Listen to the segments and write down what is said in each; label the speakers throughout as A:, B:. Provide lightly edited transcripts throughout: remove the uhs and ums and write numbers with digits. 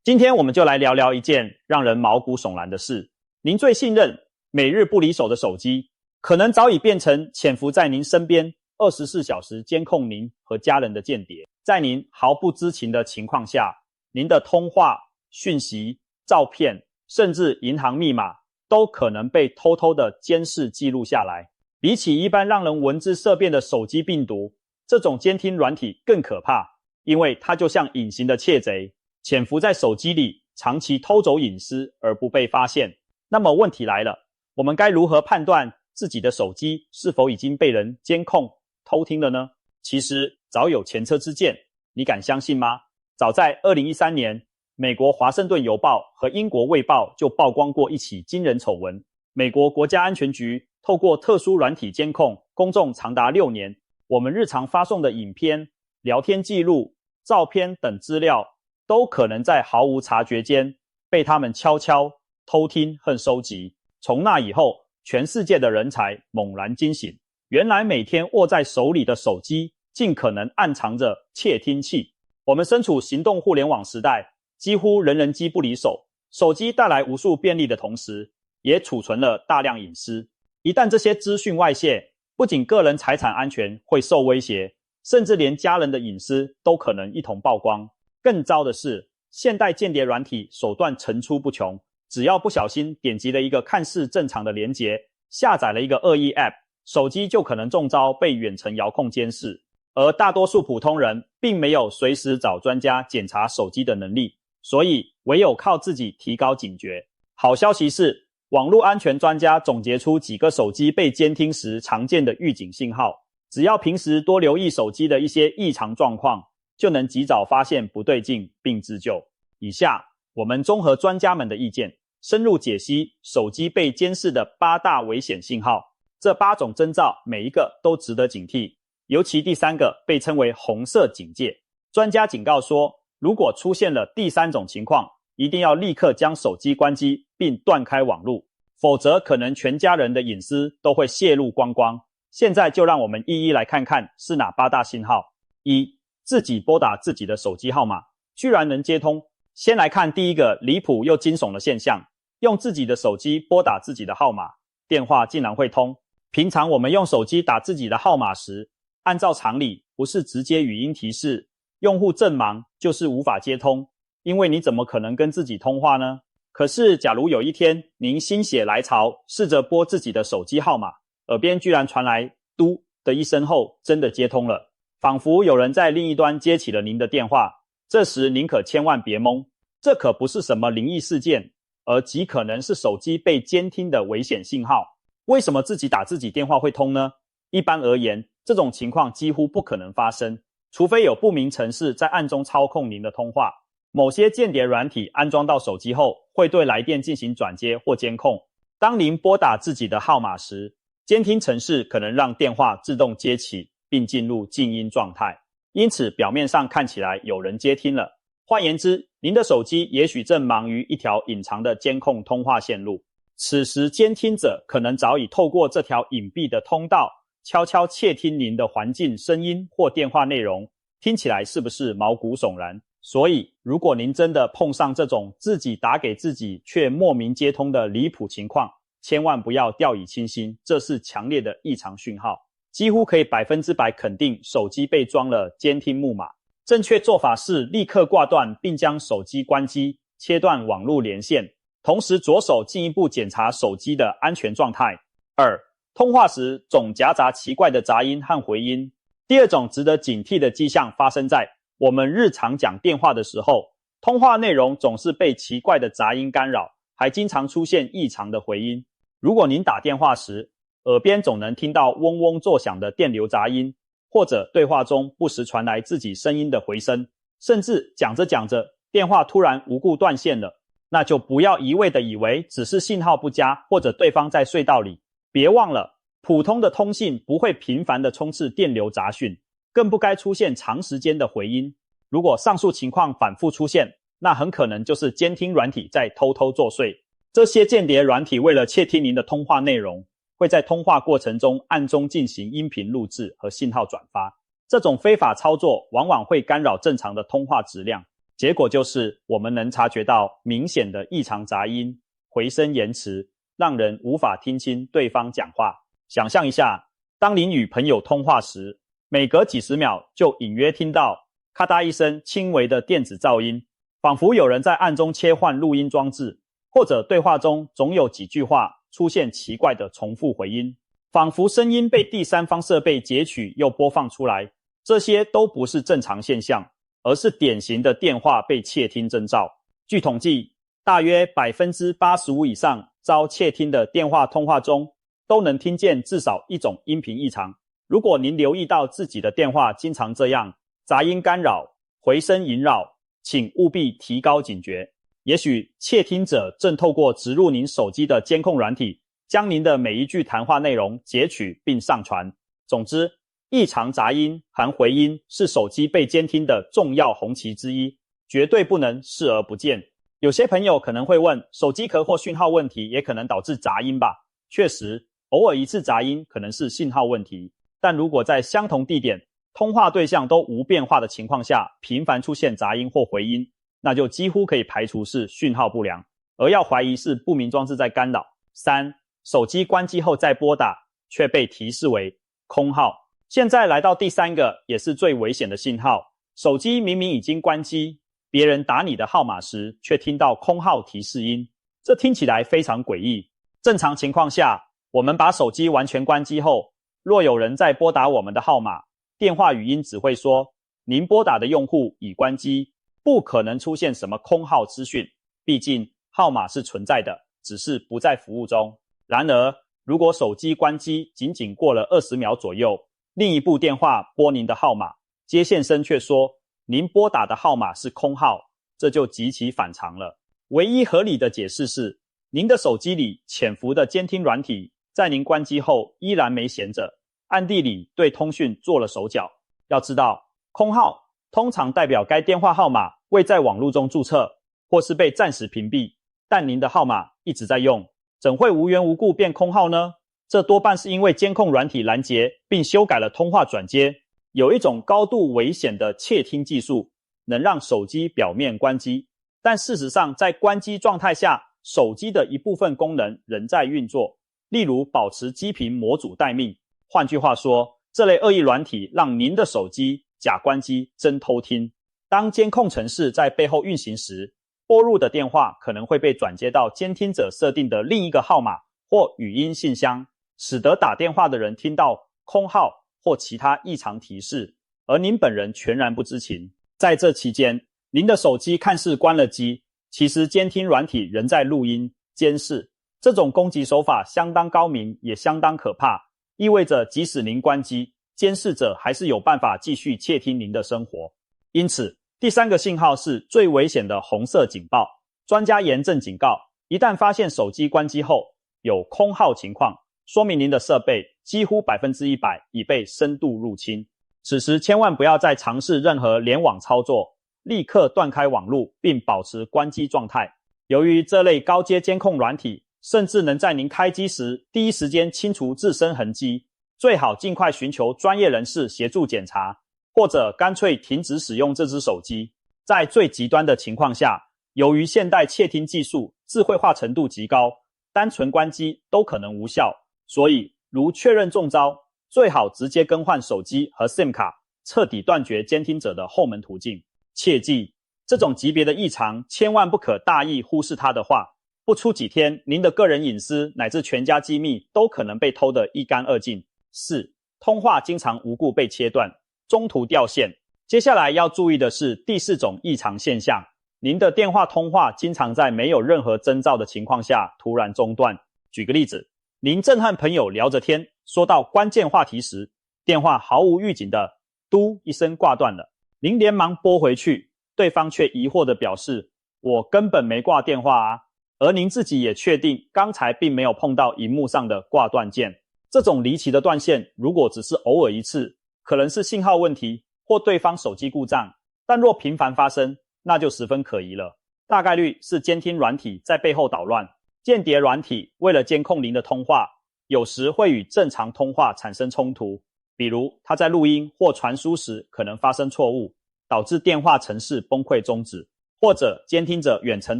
A: 今天我们就来聊聊一件让人毛骨悚然的事。您最信任、每日不离手的手机，可能早已变成潜伏在您身边24小时监控您和家人的间谍。在您毫不知情的情况下，您的通话、讯息、照片，甚至银行密码，都可能被偷偷的监视记录下来。比起一般让人闻之色变的手机病毒，这种监听软体更可怕，因为它就像隐形的窃贼，潜伏在手机里，长期偷走隐私而不被发现。那么问题来了，我们该如何判断自己的手机是否已经被人监控、偷听了呢？其实早有前车之鉴，你敢相信吗？早在2013年，美国华盛顿邮报和英国卫报就曝光过一起惊人丑闻。美国国家安全局透过特殊软体监控公众长达6年，我们日常发送的影片、聊天记录、照片等资料，都可能在毫无察觉间被他们悄悄偷听和收集。从那以后，全世界的人才猛然惊醒，原来每天握在手里的手机尽可能暗藏着窃听器。我们身处行动互联网时代，几乎人人机不离手，手机带来无数便利的同时，也储存了大量隐私。一旦这些资讯外泄，不仅个人财产安全会受威胁，甚至连家人的隐私都可能一同曝光。更糟的是，现代间谍软体手段层出不穷，只要不小心点击了一个看似正常的连结，下载了一个恶意 App， 手机就可能中招被远程遥控监视。而大多数普通人并没有随时找专家检查手机的能力，所以唯有靠自己提高警觉。好消息是，网络安全专家总结出几个手机被监听时常见的预警信号，只要平时多留意手机的一些异常状况，就能及早发现不对劲并自救。以下我们综合专家们的意见，深入解析手机被监视的8大危险信号。这8种征兆每一个都值得警惕，尤其第3个被称为红色警戒。专家警告说，如果出现了第3种情况，一定要立刻将手机关机并断开网路，否则可能全家人的隐私都会泄露光光。现在就让我们一一来看看是哪8大信号。1. 自己拨打自己的手机号码，居然能接通。先来看第一个离谱又惊悚的现象，用自己的手机拨打自己的号码，电话竟然会通。平常我们用手机打自己的号码时，按照常理，不是直接语音提示，用户正忙就是无法接通，因为你怎么可能跟自己通话呢？可是假如有一天您心血来潮，试着拨自己的手机号码，耳边居然传来嘟的一声后，真的接通了，仿佛有人在另一端接起了您的电话。这时您可千万别懵，这可不是什么灵异事件，而极可能是手机被监听的危险信号。为什么自己打自己电话会通呢？一般而言，这种情况几乎不可能发生，除非有不明程式在暗中操控您的通话。某些间谍软体安装到手机后，会对来电进行转接或监控。当您拨打自己的号码时，监听程式可能让电话自动接起并进入静音状态，因此表面上看起来有人接听了。换言之，您的手机也许正忙于一条隐藏的监控通话线路，此时监听者可能早已透过这条隐蔽的通道悄悄窃听您的环境声音或电话内容。听起来是不是毛骨悚然？所以如果您真的碰上这种自己打给自己却莫名接通的离谱情况，千万不要掉以轻心，这是强烈的异常讯号，几乎可以100%肯定手机被装了监听木马。正确做法是立刻挂断并将手机关机，切断网络连线，同时着手进一步检查手机的安全状态。2. 通话时总夹杂奇怪的杂音和回音。第2种值得警惕的迹象发生在我们日常讲电话的时候，通话内容总是被奇怪的杂音干扰，还经常出现异常的回音。如果您打电话时，耳边总能听到嗡嗡作响的电流杂音，或者对话中不时传来自己声音的回声，甚至讲着讲着，电话突然无故断线了，那就不要一味的以为只是信号不佳，或者对方在隧道里。别忘了，普通的通信不会频繁的充斥电流杂讯，更不该出现长时间的回音。如果上述情况反复出现，那很可能就是监听软体在偷偷作祟。这些间谍软体为了窃听您的通话内容，会在通话过程中暗中进行音频录制和信号转发。这种非法操作往往会干扰正常的通话质量，结果就是我们能察觉到明显的异常杂音、回声延迟，让人无法听清对方讲话。想象一下，当您与朋友通话时，每隔几十秒就隐约听到咔嗒一声轻微的电子噪音，仿佛有人在暗中切换录音装置，或者对话中总有几句话出现奇怪的重复回音，仿佛声音被第三方设备截取又播放出来。这些都不是正常现象，而是典型的电话被窃听征兆。据统计，大约 85% 以上遭窃听的电话通话中，都能听见至少一种音频异常。如果您留意到自己的电话经常这样杂音干扰、回声萦绕，请务必提高警觉。也许窃听者正透过植入您手机的监控软体，将您的每一句谈话内容截取并上传。总之，异常杂音含回音是手机被监听的重要红旗之一，绝对不能视而不见。有些朋友可能会问，手机壳或讯号问题也可能导致杂音吧？确实，偶尔一次杂音可能是信号问题，但如果在相同地点、通话对象都无变化的情况下，频繁出现杂音或回音，那就几乎可以排除是讯号不良，而要怀疑是不明装置在干扰。3. 手机关机后再拨打，却被提示为空号。现在来到第三个，也是最危险的信号。手机明明已经关机，别人打你的号码时，却听到空号提示音，这听起来非常诡异。正常情况下，我们把手机完全关机后，若有人在拨打我们的号码，电话语音只会说您拨打的用户已关机，不可能出现什么空号资讯，毕竟号码是存在的，只是不在服务中。然而，如果手机关机仅仅过了20秒左右，另一部电话拨您的号码，接线生却说您拨打的号码是空号，这就极其反常了。唯一合理的解释是，您的手机里潜伏的监听软体在您关机后依然没闲着，暗地里对通讯做了手脚。要知道，空号通常代表该电话号码未在网络中注册，或是被暂时屏蔽，但您的号码一直在用，怎会无缘无故变空号呢？这多半是因为监控软体拦截并修改了通话转接。有一种高度危险的窃听技术，能让手机表面关机，但事实上在关机状态下，手机的一部分功能仍在运作，例如保持机屏模组待命。换句话说，这类恶意软体让您的手机假关机真偷听。当监控程式在背后运行时，拨入的电话可能会被转接到监听者设定的另一个号码或语音信箱，使得打电话的人听到空号或其他异常提示，而您本人全然不知情。在这期间，您的手机看似关了机，其实监听软体仍在录音监视。这种攻击手法相当高明，也相当可怕，意味着即使您关机，监视者还是有办法继续窃听您的生活。因此，第三个信号是最危险的红色警报。专家严正警告，一旦发现手机关机后有空号情况，说明您的设备几乎 100% 已被深度入侵。此时千万不要再尝试任何联网操作，立刻断开网路并保持关机状态。由于这类高阶监控软体甚至能在您开机时第一时间清除自身痕迹，最好尽快寻求专业人士协助检查，或者干脆停止使用这只手机。在最极端的情况下，由于现代窃听技术智慧化程度极高，单纯关机都可能无效，所以如确认中招，最好直接更换手机和 SIM 卡，彻底断绝监听者的后门途径。切记，这种级别的异常千万不可大意忽视它的话，不出几天，您的个人隐私乃至全家机密都可能被偷得一干二净。4. 通话经常无故被切断，中途掉线。接下来要注意的是第4种异常现象，您的电话通话经常在没有任何征兆的情况下突然中断。举个例子，您正和朋友聊着天，说到关键话题时，电话毫无预警的嘟一声挂断了。您连忙拨回去，对方却疑惑地表示，我根本没挂电话啊。而您自己也确定刚才并没有碰到荧幕上的挂断键。这种离奇的断线如果只是偶尔一次，可能是信号问题或对方手机故障，但若频繁发生，那就十分可疑了。大概率是监听软体在背后捣乱。间谍软体为了监控您的通话，有时会与正常通话产生冲突，比如它在录音或传输时可能发生错误，导致电话程式崩溃终止。或者监听者远程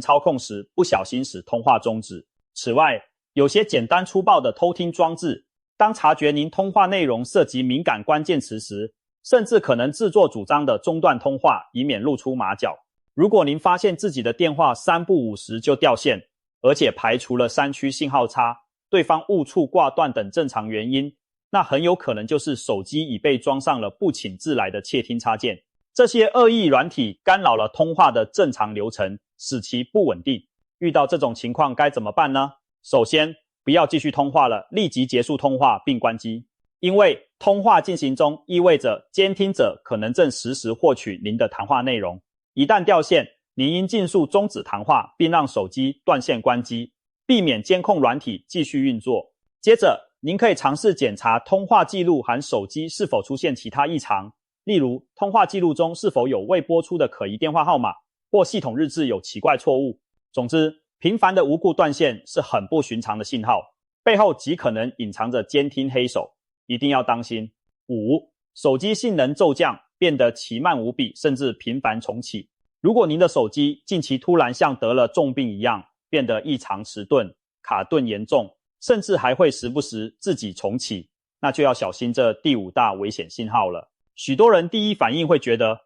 A: 操控时不小心使通话终止。此外，有些简单粗暴的偷听装置，当察觉您通话内容涉及敏感关键词时，甚至可能自作主张的中断通话，以免露出马脚。如果您发现自己的电话3不5时就掉线，而且排除了山区信号差、对方误触挂断等正常原因，那很有可能就是手机已被装上了不请自来的窃听插件。这些恶意软体干扰了通话的正常流程，使其不稳定。遇到这种情况该怎么办呢？首先，不要继续通话了，立即结束通话并关机。因为通话进行中意味着监听者可能正实时获取您的谈话内容。一旦掉线，您应尽速终止谈话，并让手机断线关机，避免监控软体继续运作。接着，您可以尝试检查通话记录和手机是否出现其他异常，例如通话记录中是否有未拨出的可疑电话号码，或系统日志有奇怪错误。总之，频繁的无故断线是很不寻常的信号，背后极可能隐藏着监听黑手，一定要当心。5. 手机性能骤降，变得奇慢无比，甚至频繁重启。如果您的手机近期突然像得了重病一样，变得异常迟钝、卡顿严重，甚至还会时不时自己重启，那就要小心这第5大危险信号了。许多人第一反应会觉得，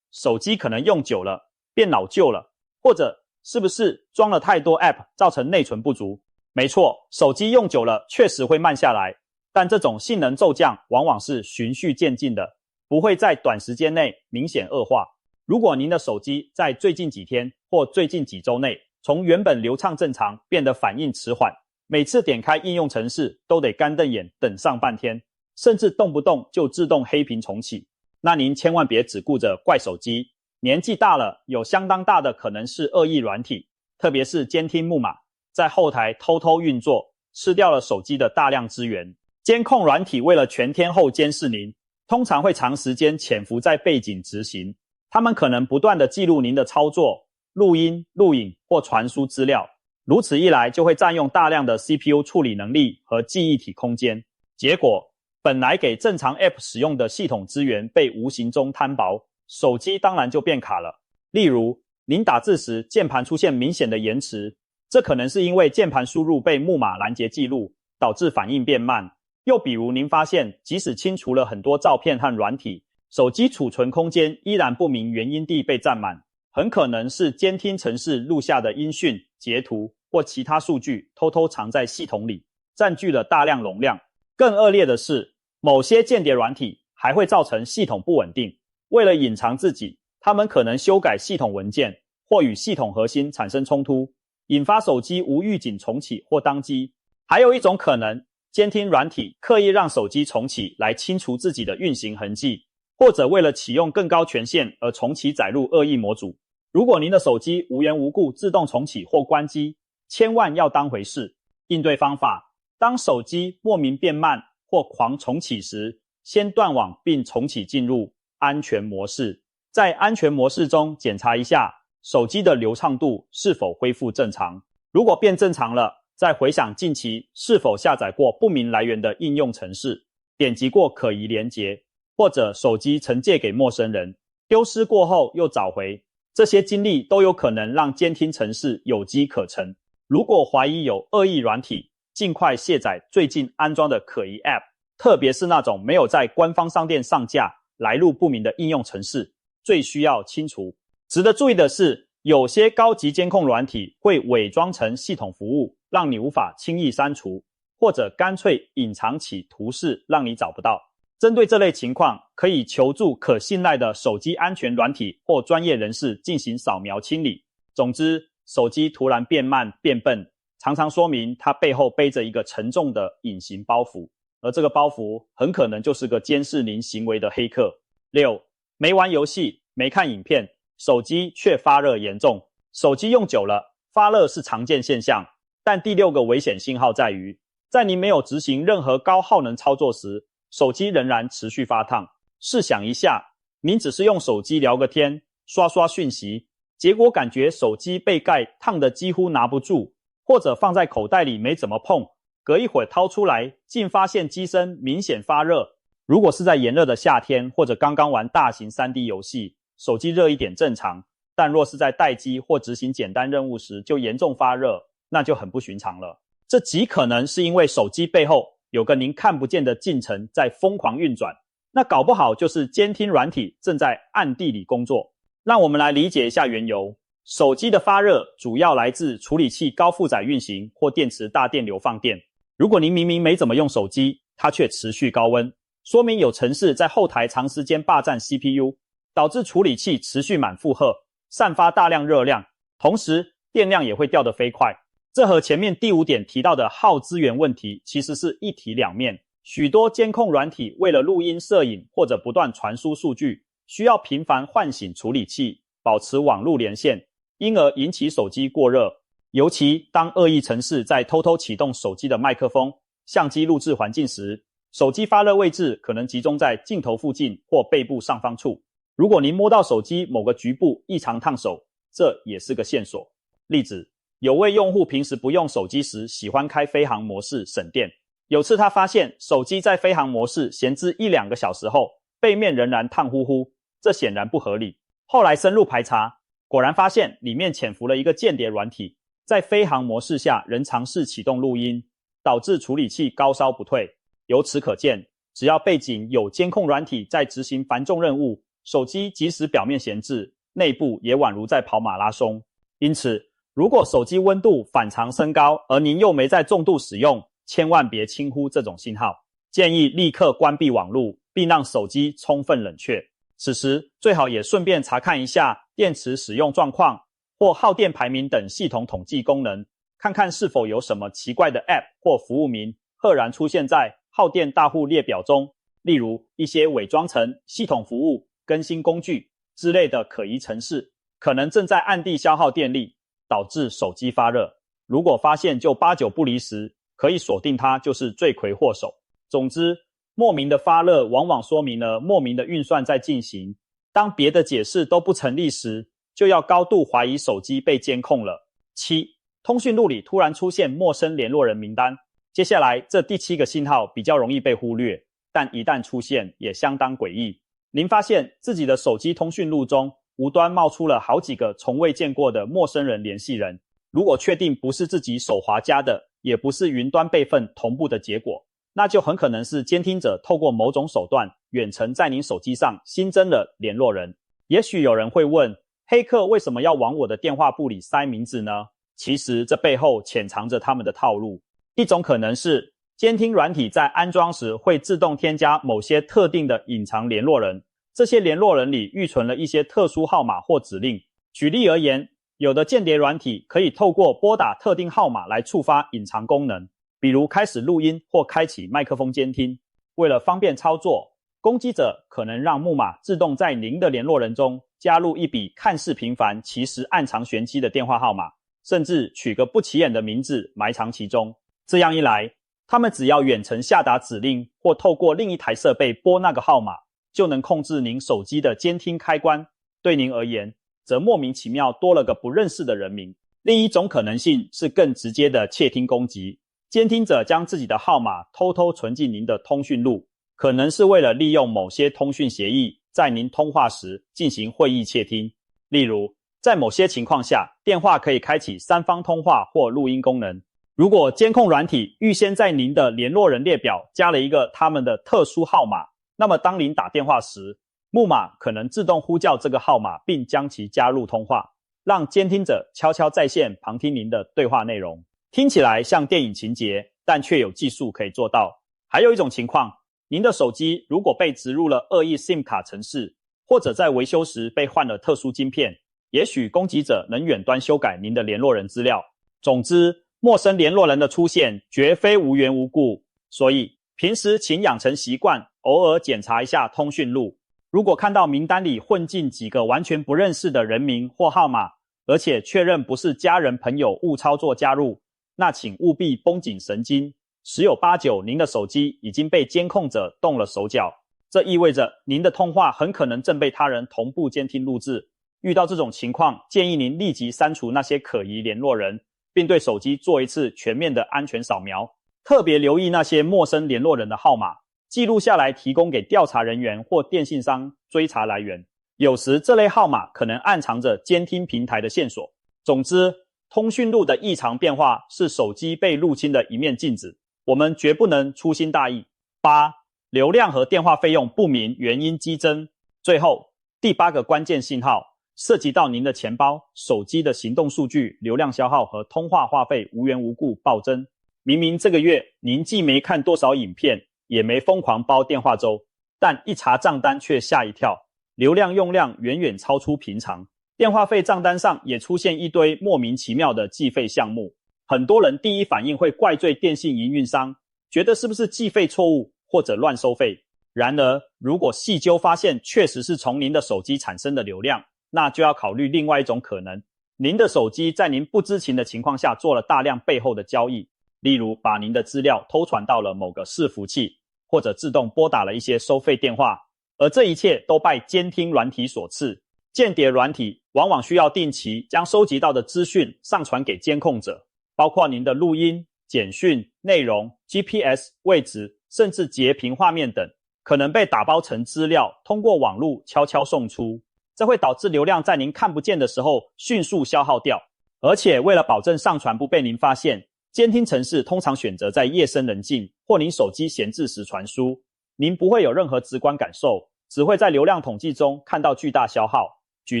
A: 手机可能用久了，变老旧了，或者是不是装了太多 App 造成内存不足？没错，手机用久了确实会慢下来，但这种性能骤降往往是循序渐进的，不会在短时间内明显恶化。如果您的手机在最近几天或最近几周内，从原本流畅正常变得反应迟缓，每次点开应用程式都得干瞪眼等上半天，甚至动不动就自动黑屏重启，那您千万别只顾着怪手机，年纪大了有相当大的可能是恶意软体，特别是监听木马，在后台偷偷运作，吃掉了手机的大量资源。监控软体为了全天候监视您，通常会长时间潜伏在背景执行，他们可能不断地记录您的操作、录音、录影或传输资料，如此一来就会占用大量的 CPU 处理能力和记忆体空间，结果本来给正常 App 使用的系统资源被无形中摊薄，手机当然就变卡了。例如，您打字时键盘出现明显的延迟，这可能是因为键盘输入被木马拦截记录，导致反应变慢。又比如您发现即使清除了很多照片和软体，手机储存空间依然不明原因地被占满，很可能是监听程式录下的音讯、截图或其他数据偷偷藏在系统里，占据了大量容量。更恶劣的是，某些间谍软体还会造成系统不稳定，为了隐藏自己，他们可能修改系统文件或与系统核心产生冲突，引发手机无预警重启或当机。还有一种可能，监听软体刻意让手机重启来清除自己的运行痕迹，或者为了启用更高权限而重启载入恶意模组。如果您的手机无缘无故自动重启或关机，千万要当回事。应对方法：当手机莫名变慢或狂重启时，先断网并重启进入安全模式。在安全模式中检查一下手机的流畅度是否恢复正常。如果变正常了，再回想近期是否下载过不明来源的应用程式，点击过可疑连结，或者手机曾借给陌生人，丢失过后又找回。这些经历都有可能让监听程式有机可乘。如果怀疑有恶意软体，尽快卸载最近安装的可疑 App， 特别是那种没有在官方商店上架、来路不明的应用程式，最需要清除。值得注意的是，有些高级监控软体会伪装成系统服务，让你无法轻易删除，或者干脆隐藏起图示让你找不到。针对这类情况，可以求助可信赖的手机安全软体或专业人士进行扫描清理。总之，手机突然变慢变笨，常常说明它背后背着一个沉重的隐形包袱，而这个包袱很可能就是个监视您行为的黑客。6. 没玩游戏，没看影片，手机却发热严重。手机用久了，发热是常见现象，但第6个危险信号在于，在您没有执行任何高耗能操作时，手机仍然持续发烫。试想一下，您只是用手机聊个天，刷刷讯息，结果感觉手机背盖烫得几乎拿不住，或者放在口袋里没怎么碰，隔一会儿掏出来，竟发现机身明显发热。如果是在炎热的夏天，或者刚刚玩大型 3D 游戏，手机热一点正常，但若是在待机或执行简单任务时就严重发热，那就很不寻常了。这极可能是因为手机背后有个您看不见的进程在疯狂运转，那搞不好就是监听软体正在暗地里工作。让我们来理解一下缘由。手机的发热主要来自处理器高负载运行或电池大电流放电。如果您明明没怎么用手机，它却持续高温，说明有程式在后台长时间霸占 CPU， 导致处理器持续满负荷，散发大量热量，同时电量也会掉得飞快。这和前面第5点提到的耗资源问题其实是一体两面。许多监控软体为了录音摄影或者不断传输数据，需要频繁唤醒处理器，保持网路连线，因而引起手机过热。尤其当恶意程式在偷偷启动手机的麦克风、相机录制环境时，手机发热位置可能集中在镜头附近或背部上方处。如果您摸到手机某个局部异常烫手，这也是个线索。例子，有位用户平时不用手机时喜欢开飞行模式省电，有次他发现手机在飞行模式闲置1-2个小时后，背面仍然烫乎乎，这显然不合理。后来深入排查，果然发现里面潜伏了一个间谍软体，在飞行模式下仍尝试启动录音，导致处理器高烧不退。由此可见，只要背景有监控软体在执行繁重任务，手机即使表面闲置，内部也宛如在跑马拉松。因此，如果手机温度反常升高，而您又没在重度使用，千万别轻忽这种信号，建议立刻关闭网路，并让手机充分冷却。此时最好也顺便查看一下电池使用状况或耗电排名等系统统计功能，看看是否有什么奇怪的 App 或服务名赫然出现在耗电大户列表中，例如一些伪装成系统服务、更新工具之类的可疑程式，可能正在暗地消耗电力，导致手机发热。如果发现就8九不离10，可以锁定它就是罪魁祸首。总之，莫名的发热往往说明了莫名的运算在进行。当别的解释都不成立时，就要高度怀疑手机被监控了。7. 通讯录里突然出现陌生联络人名单。接下来这第7个信号比较容易被忽略，但一旦出现也相当诡异。您发现自己的手机通讯录中无端冒出了好几个从未见过的陌生人联系人，如果确定不是自己手滑加的，也不是云端备份同步的结果，那就很可能是监听者透过某种手段远程在您手机上新增了联络人。也许有人会问，黑客为什么要往我的电话簿里塞名字呢？其实这背后潜藏着他们的套路。一种可能是监听软体在安装时会自动添加某些特定的隐藏联络人，这些联络人里预存了一些特殊号码或指令。举例而言，有的间谍软体可以透过拨打特定号码来触发隐藏功能，比如开始录音或开启麦克风监听。为了方便操作，攻击者可能让木马自动在您的联络人中加入一笔看似平凡其实暗藏玄机的电话号码，甚至取个不起眼的名字埋藏其中。这样一来，他们只要远程下达指令或透过另一台设备拨那个号码，就能控制您手机的监听开关。对您而言，则莫名其妙多了个不认识的人名。另一种可能性是更直接的窃听攻击，监听者将自己的号码偷偷存进您的通讯录，可能是为了利用某些通讯协议在您通话时进行会议窃听。例如，在某些情况下，电话可以开启3方通话或录音功能。如果监控软体预先在您的联络人列表加了一个他们的特殊号码，那么当您打电话时，木马可能自动呼叫这个号码并将其加入通话，让监听者悄悄在线旁听您的对话内容。听起来像电影情节，但却有技术可以做到。还有一种情况，您的手机如果被植入了恶意 SIM 卡程式，或者在维修时被换了特殊晶片，也许攻击者能远端修改您的联络人资料。总之，陌生联络人的出现绝非无缘无故，所以平时请养成习惯，偶尔检查一下通讯录。如果看到名单里混进几个完全不认识的人名或号码，而且确认不是家人朋友误操作加入，那请务必绷紧神经，10有8九您的手机已经被监控者动了手脚。这意味着您的通话很可能正被他人同步监听录制。遇到这种情况，建议您立即删除那些可疑联络人，并对手机做一次全面的安全扫描，特别留意那些陌生联络人的号码，记录下来提供给调查人员或电信商追查来源。有时这类号码可能暗藏着监听平台的线索。总之，通讯录的异常变化是手机被入侵的一面镜子，我们绝不能粗心大意。8. 流量和电话费用不明原因激增。最后，第8个关键信号涉及到您的钱包、手机的行动数据、流量消耗和通话话费无缘无故暴增。明明这个月您既没看多少影片，也没疯狂包电话粥，但一查账单却吓一跳，流量用量远远超出平常。电话费账单上也出现一堆莫名其妙的计费项目，很多人第一反应会怪罪电信营运商，觉得是不是计费错误或者乱收费。然而，如果细究发现确实是从您的手机产生的流量，那就要考虑另外一种可能，您的手机在您不知情的情况下做了大量背后的交易，例如把您的资料偷传到了某个伺服器，或者自动拨打了一些收费电话，而这一切都拜监听软体所赐。间谍软体往往需要定期将收集到的资讯上传给监控者，包括您的录音、简讯、内容、GPS 位置，甚至截屏画面等，可能被打包成资料，通过网路悄悄送出。这会导致流量在您看不见的时候迅速消耗掉。而且为了保证上传不被您发现，监听程式通常选择在夜深人静或您手机闲置时传输，您不会有任何直观感受，只会在流量统计中看到巨大消耗。举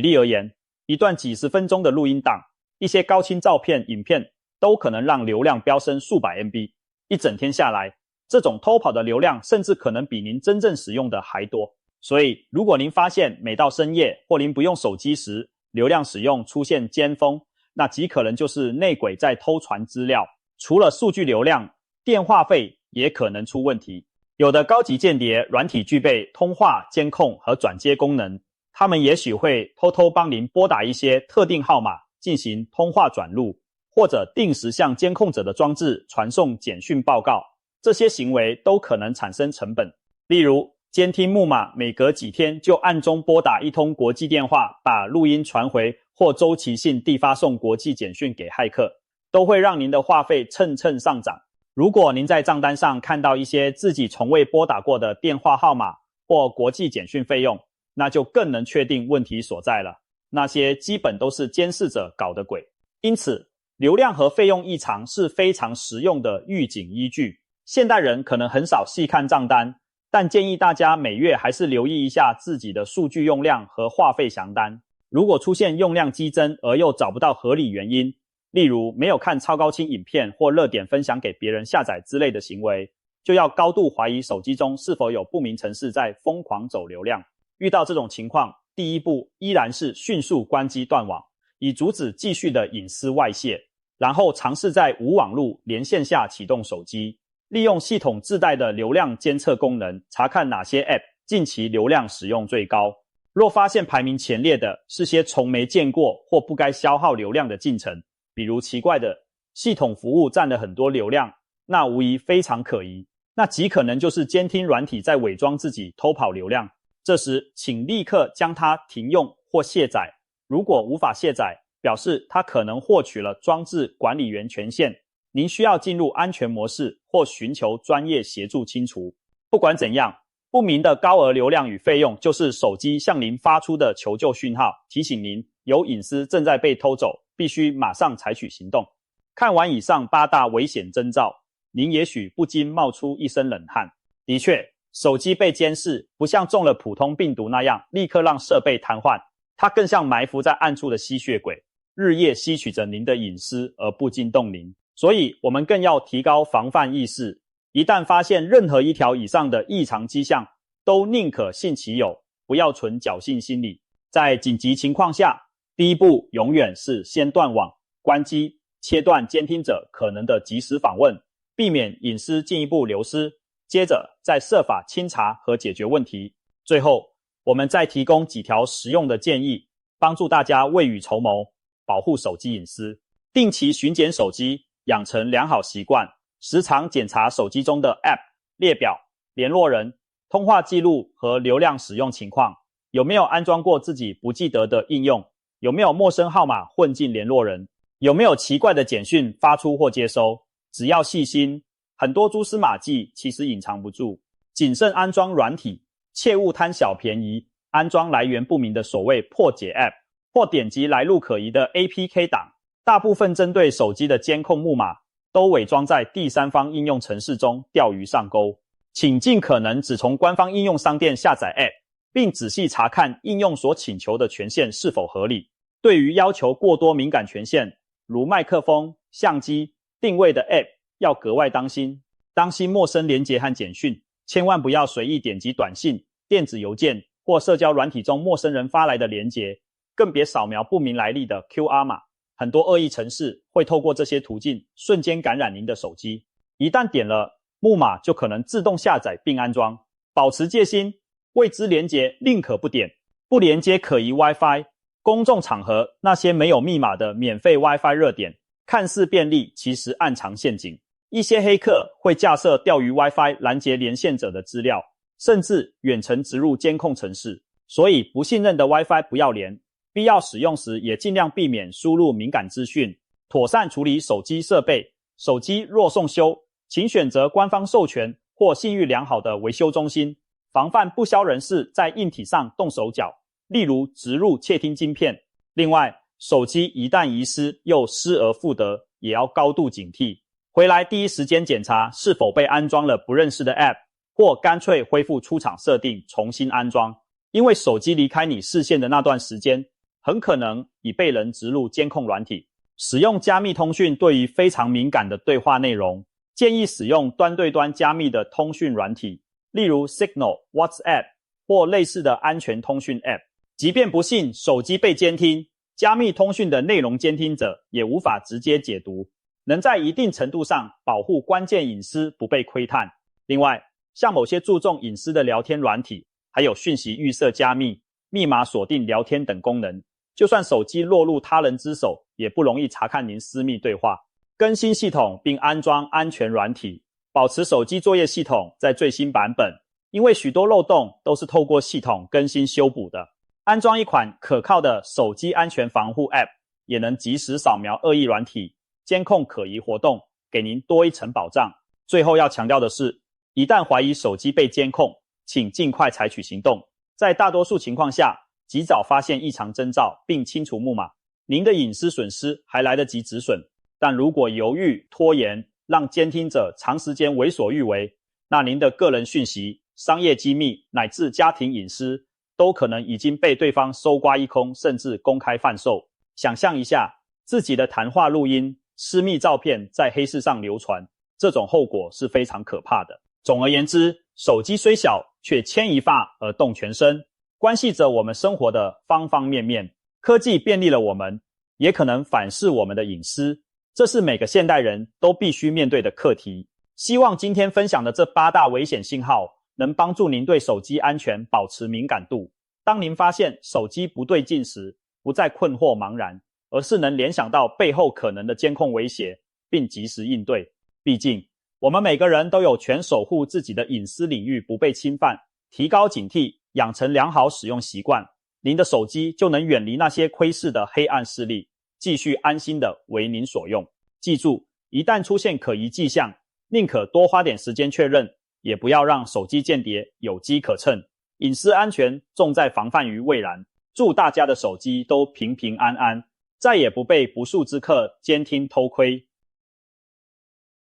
A: 例而言，一段几十分钟的录音档，一些高清照片、影片都可能让流量飙升数百 MB， 一整天下来，这种偷跑的流量甚至可能比您真正使用的还多。所以，如果您发现每到深夜或您不用手机时，流量使用出现尖峰，那极可能就是内鬼在偷传资料。除了数据流量，电话费也可能出问题。有的高级间谍软体具备通话、监控和转接功能，他们也许会偷偷帮您拨打一些特定号码进行通话转录，或者定时向监控者的装置传送简讯报告。这些行为都可能产生成本，例如监听木马每隔几天就暗中拨打一通国际电话，把录音传回，或周期性地发送国际简讯给骇客，都会让您的话费蹭蹭上涨。如果您在账单上看到一些自己从未拨打过的电话号码或国际简讯费用，那就更能确定问题所在了。那些基本都是监视者搞的鬼。因此，流量和费用异常是非常实用的预警依据。现代人可能很少细看账单，但建议大家每月还是留意一下自己的数据用量和话费详单。如果出现用量激增而又找不到合理原因，例如没有看超高清影片或热点分享给别人下载之类的行为，就要高度怀疑手机中是否有不明程式在疯狂走流量。遇到这种情况，第一步依然是迅速关机断网，以阻止继续的隐私外泄，然后尝试在无网路连线下启动手机，利用系统自带的流量监测功能，查看哪些 App 近期流量使用最高。若发现排名前列的是些从没见过或不该消耗流量的进程，比如奇怪的系统服务占了很多流量，那无疑非常可疑。那极可能就是监听软体在伪装自己偷跑流量。这时，请立刻将它停用或卸载。如果无法卸载，表示它可能获取了装置管理员权限，您需要进入安全模式或寻求专业协助清除。不管怎样，不明的高额流量与费用就是手机向您发出的求救讯号，提醒您有隐私正在被偷走，必须马上采取行动。看完以上8大危险征兆，您也许不禁冒出一身冷汗。的确，手机被监视不像中了普通病毒那样立刻让设备瘫痪，它更像埋伏在暗处的吸血鬼，日夜吸取着您的隐私而不惊动您。所以我们更要提高防范意识，一旦发现任何一条以上的异常迹象，都宁可信其有，不要存侥幸心理。在紧急情况下，第一步永远是先断网、关机、切断监听者可能的即时访问，避免隐私进一步流失，接着再设法清查和解决问题。最后，我们再提供几条实用的建议，帮助大家未雨绸缪，保护手机隐私。定期巡检手机，养成良好习惯，时常检查手机中的 App 列表、联络人、通话记录和流量使用情况，有没有安装过自己不记得的应用，有没有陌生号码混进联络人，有没有奇怪的简讯发出或接收。只要细心，很多蛛丝马迹其实隐藏不住。谨慎安装软体，切勿贪小便宜，安装来源不明的所谓破解 App 或点击来路可疑的 APK 档，大部分针对手机的监控木马都伪装在第三方应用程式中钓鱼上钩。请尽可能只从官方应用商店下载 App， 并仔细查看应用所请求的权限是否合理。对于要求过多敏感权限，如麦克风、相机、定位的 App 要格外当心。当心陌生连结和简讯，千万不要随意点击短信、电子邮件或社交软体中陌生人发来的连结，更别扫描不明来历的 QR 码。很多恶意程式会透过这些途径瞬间感染您的手机，一旦点了，木马就可能自动下载并安装。保持戒心，未知连结宁可不点，不连接可疑 WiFi。公众场合那些没有密码的免费 WiFi 热点，看似便利，其实暗藏陷阱。一些黑客会架设钓鱼 WiFi 拦截连线者的资料，甚至远程植入监控程式。所以不信任的 WiFi 不要连，必要使用时也尽量避免输入敏感资讯，妥善处理手机设备。手机若送修，请选择官方授权或信誉良好的维修中心，防范不肖人士在硬体上动手脚，例如植入窃听晶片。另外，手机一旦遗失又失而复得，也要高度警惕。回来第一时间检查是否被安装了不认识的 App， 或干脆恢复出厂设定重新安装。因为手机离开你视线的那段时间，很可能已被人植入监控软体。使用加密通讯对于非常敏感的对话内容，建议使用端对端加密的通讯软体，例如 Signal、WhatsApp 或类似的安全通讯 App。即便不幸手机被监听，加密通讯的内容监听者也无法直接解读，能在一定程度上保护关键隐私不被窥探。另外，像某些注重隐私的聊天软体，还有讯息预设加密、密码锁定聊天等功能，就算手机落入他人之手，也不容易查看您私密对话。更新系统并安装安全软体，保持手机作业系统在最新版本，因为许多漏洞都是透过系统更新修补的。安装一款可靠的手机安全防护 App， 也能及时扫描恶意软体，监控可疑活动，给您多一层保障。最后要强调的是，一旦怀疑手机被监控，请尽快采取行动。在大多数情况下，及早发现异常征兆并清除木马，您的隐私损失还来得及止损。但如果犹豫拖延，让监听者长时间为所欲为，那您的个人讯息、商业机密乃至家庭隐私都可能已经被对方搜刮一空，甚至公开贩售。想象一下，自己的谈话录音、私密照片在黑市上流传，这种后果是非常可怕的。总而言之，手机虽小，却牵一发而动全身，关系着我们生活的方方面面。科技便利了我们，也可能反噬我们的隐私，这是每个现代人都必须面对的课题。希望今天分享的这8大危险信号能帮助您对手机安全保持敏感度。当您发现手机不对劲时，不再困惑茫然，而是能联想到背后可能的监控威胁，并及时应对。毕竟，我们每个人都有权守护自己的隐私领域不被侵犯，提高警惕，养成良好使用习惯，您的手机就能远离那些窥视的黑暗势力，继续安心的为您所用。记住，一旦出现可疑迹象，宁可多花点时间确认，也不要让手机间谍有机可乘。隐私安全重在防范于未然，祝大家的手机都平平安安，再也不被不速之客监听偷窥。